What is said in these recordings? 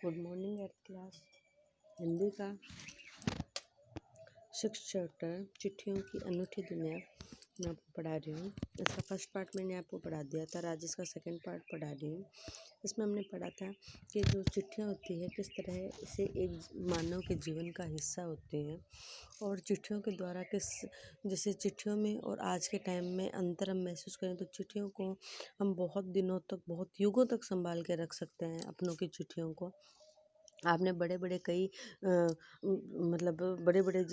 Good morning eight class. Hindi का 6th chapter चिट्ठियों की अनूठी दुनिया मैं आपको पढ़ा रही हूँ। इसका फर्स्ट पार्ट मैंने आपको पढ़ा दिया था, आज इसका सेकंड पार्ट पढ़ा रही हूँ। इसमें हमने पढ़ा था कि जो चिट्ठियाँ होती है किस तरह से एक मानव के जीवन का हिस्सा होती हैं और चिट्ठियों के द्वारा जैसे चिट्ठियों में और आज के टाइम में अंतर हम महसूस करें तो चिट्ठियों को हम बहुत दिनों तक, बहुत युगों तक संभाल के रख सकते हैं। अपनों की चिट्ठियों को आपने बड़े बड़े कई मतलब बड़े बड़े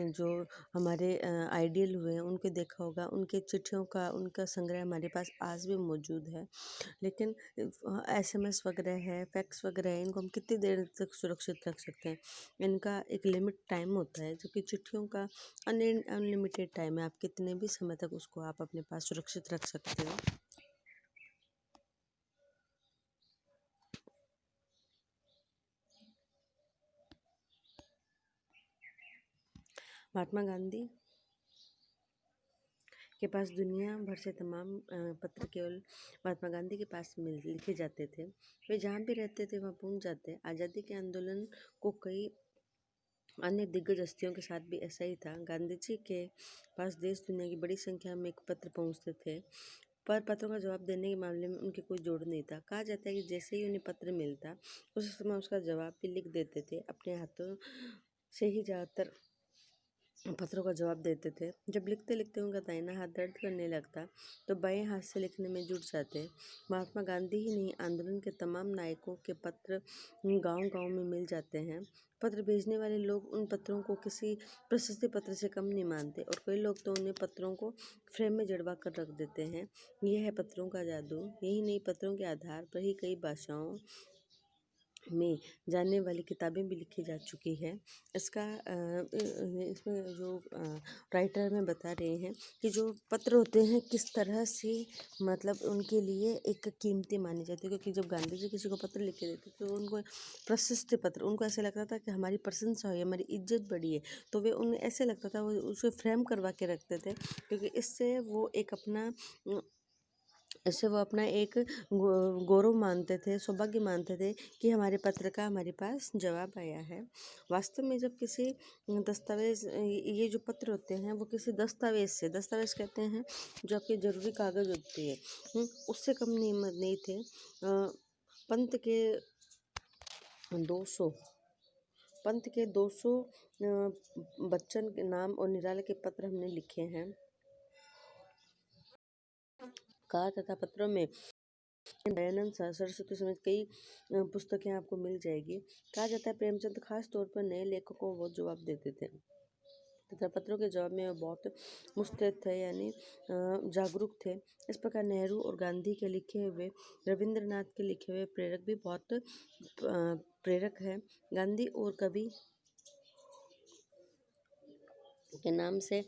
जो हमारे आइडियल हुए हैं उनके देखा होगा, उनके चिट्ठियों का उनका संग्रह हमारे पास आज भी मौजूद है। लेकिन SMS वगैरह है, फैक्स वगैरह है, इनको हम कितनी देर तक सुरक्षित रख सकते हैं? इनका एक लिमिट टाइम होता है, जबकि चिट्ठियों का अनलिमिटेड टाइम है। आप कितने भी समय तक उसको आप अपने पास सुरक्षित रख सकते हो। महात्मा गांधी के पास दुनिया भर से तमाम पत्र केवल महात्मा गांधी के पास लिखे जाते थे। वे जहाँ भी रहते थे वहाँ पहुँच जाते। आज़ादी के आंदोलन को कई अन्य दिग्गज हस्तियों के साथ भी ऐसा ही था। गांधी जी के पास देश दुनिया की बड़ी संख्या में पत्र पहुँचते थे, पर पत्रों का जवाब देने के मामले में उनके कोई जोड़ नहीं था। कहा जाता है कि जैसे ही उन्हें पत्र मिलता उस समय उसका जवाब भी लिख देते थे। अपने हाथों से ही ज़्यादातर पत्रों का जवाब देते थे। जब लिखते लिखते उनका दाहिना हाथ दर्द करने लगता तो बाएं हाथ से लिखने में जुट जाते। महात्मा गांधी ही नहीं, आंदोलन के तमाम नायकों के पत्र गांव-गांव में मिल जाते हैं। पत्र भेजने वाले लोग उन पत्रों को किसी प्रशस्ति पत्र से कम नहीं मानते और कई लोग तो उन्हें पत्रों को फ्रेम में जड़वा कर रख देते हैं। यह है पत्रों का जादू। यही नहीं, पत्रों के आधार पर ही कई भाषाओं में जानने वाली किताबें भी लिखी जा चुकी है। इसमें जो राइटर में बता रहे हैं कि जो पत्र होते हैं किस तरह से मतलब उनके लिए एक कीमती मानी जाती है, क्योंकि जब गांधी जी किसी को पत्र लिख के देते तो उनको प्रशस्ति पत्र, उनको ऐसे लगता था कि हमारी प्रशंसा हुई, हमारी इज्जत बढ़ी है, तो वे उन्हें ऐसे लगता था वो उसे फ्रेम करवा के रखते थे, क्योंकि इससे वो अपना एक गौरव मानते थे, सौभाग्य मानते थे कि हमारे पत्र का हमारे पास जवाब आया है। वास्तव में जब किसी दस्तावेज, ये जो पत्र होते हैं वो किसी दस्तावेज कहते हैं जो आपके ज़रूरी कागज़ होती है, उससे कम नहीं थे। पंत के 200 बच्चन के नाम और निराला के पत्र हमने लिखे हैं। कहा तथा पत्रों में दयानंद सरस्वती समेत कई पुस्तकें आपको मिल जाएगी। कहा जाता है प्रेमचंद खास तौर पर नए लेखकों को बहुत जवाब देते थे तथा पत्रों के जवाब में वो बहुत मुस्तैद थे, यानी जागरूक थे। इस प्रकार नेहरू और गांधी के लिखे हुए, रविंद्रनाथ के लिखे हुए प्रेरक भी बहुत प्रेरक है। गांधी और कवि के नाम से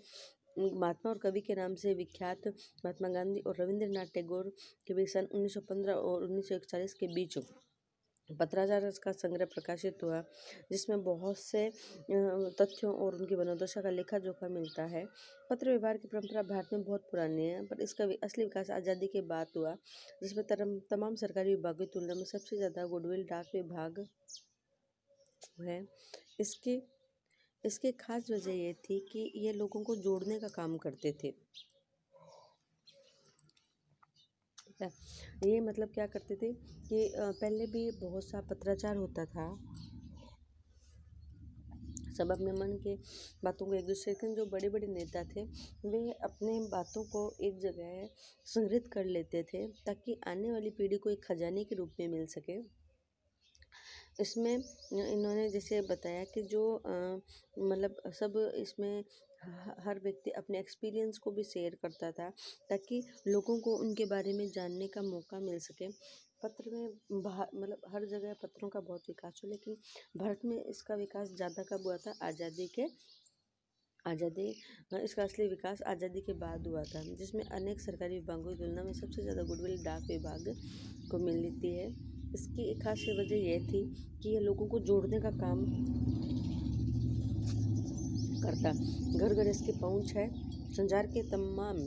महात्मा और कवि के नाम से विख्यात महात्मा गांधी और रविंद्रनाथ टैगोर के बीच सन 1915 और 1941 के बीच पत्राचार का संग्रह प्रकाशित हुआ, जिसमें बहुत से तथ्यों और उनकी मनोदशा का लेखा जोखा मिलता है। पत्र व्यवहार की परंपरा भारत में बहुत पुरानी है, पर इसका असली विकास आज़ादी के बाद हुआ, जिसमें तमाम सरकारी विभागों की तुलना में सबसे ज़्यादा गुडविल डाक विभाग है। इसकी खास वजह ये थी कि ये लोगों को जोड़ने का काम करते थे। ये मतलब क्या करते थे कि पहले भी बहुत सा पत्राचार होता था, सब अपने मन के बातों को एक दूसरे के, जो बड़े बड़े नेता थे वे अपने बातों को एक जगह संग्रहित कर लेते थे ताकि आने वाली पीढ़ी को एक खजाने के रूप में मिल सके। इसमें इन्होंने जैसे बताया कि जो मतलब सब इसमें हर व्यक्ति अपने एक्सपीरियंस को भी शेयर करता था ताकि लोगों को उनके बारे में जानने का मौका मिल सके। पत्र में मतलब हर जगह पत्रों का बहुत विकास हुआ, लेकिन भारत में इसका विकास ज़्यादा कब हुआ था? इसका असली विकास आज़ादी के बाद हुआ था, जिसमें अनेक सरकारी विभागों की तुलना में सबसे ज़्यादा गुडविल डाक विभाग को मिलती है। इसकी एक खास वजह यह थी कि ये लोगों को जोड़ने का काम करता। घर घर इसकी पहुंच है। संचार के तमाम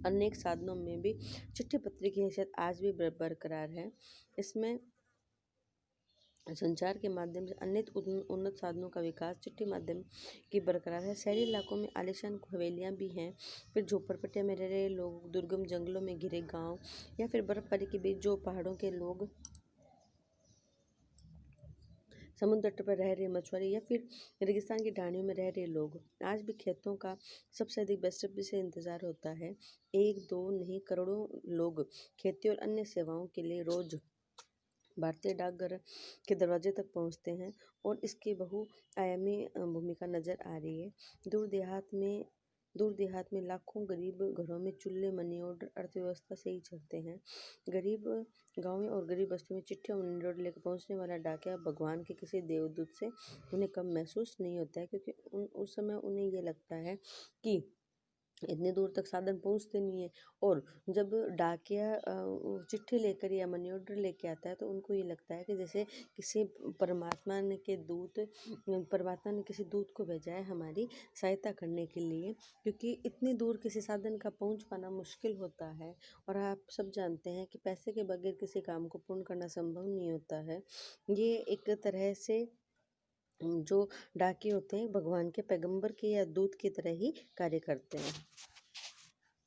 अनेक साधनों में भी चिट्ठी पत्र की हैसियत आज भी बरकरार है। इसमें संचार के माध्यम से अन्य उन्नत साधनों का विकास चिट्ठी माध्यम की बरकरार है। शहरी इलाकों में आलीशान हवेलियाँ भी हैं, फिर झोपड़पट्टियों में रह रहे लोग, दुर्गम जंगलों में घिरे गांव, या फिर बर्फबारी के बीच जो पहाड़ों के लोग, समुद्र तट पर रह रहे मछुआरे, या फिर रेगिस्तान की ढाणियों में रह रहे लोग। आज भी खेतों का सबसे अधिक बेसब्री से इंतजार होता है। एक दो नहीं, करोड़ों लोग खेती और अन्य सेवाओं के लिए रोज भारतीय डाकघर के दरवाजे तक पहुंचते हैं, और इसकी बहुआयामी भूमिका नजर आ रही है। दूर देहात में दूर देहात में लाखों गरीब घरों में चूल्हे, मनी ऑर्डर अर्थव्यवस्था से ही चलते हैं। गरीब गांवों और गरीब बस्तियों में चिट्ठी और मनी ऑर्डर लेकर पहुंचने वाला डाकिया भगवान के किसी देवदूत से उन्हें कम महसूस नहीं होता है, क्योंकि उस समय उन्हें ये लगता है कि इतने दूर तक साधन पहुंचते नहीं है। और जब डाकिया चिट्ठी लेकर या मनी ऑर्डर लेके आता है, तो उनको ये लगता है कि जैसे किसी परमात्मा ने किसी दूत को भेजा है हमारी सहायता करने के लिए, क्योंकि इतनी दूर किसी साधन का पहुंच पाना मुश्किल होता है। और आप सब जानते हैं कि पैसे के बगैर किसी काम को पूर्ण करना संभव नहीं होता है। ये एक तरह से जो डाकिये होते हैं भगवान के पैगंबर के या दूत की तरह ही कार्य करते हैं।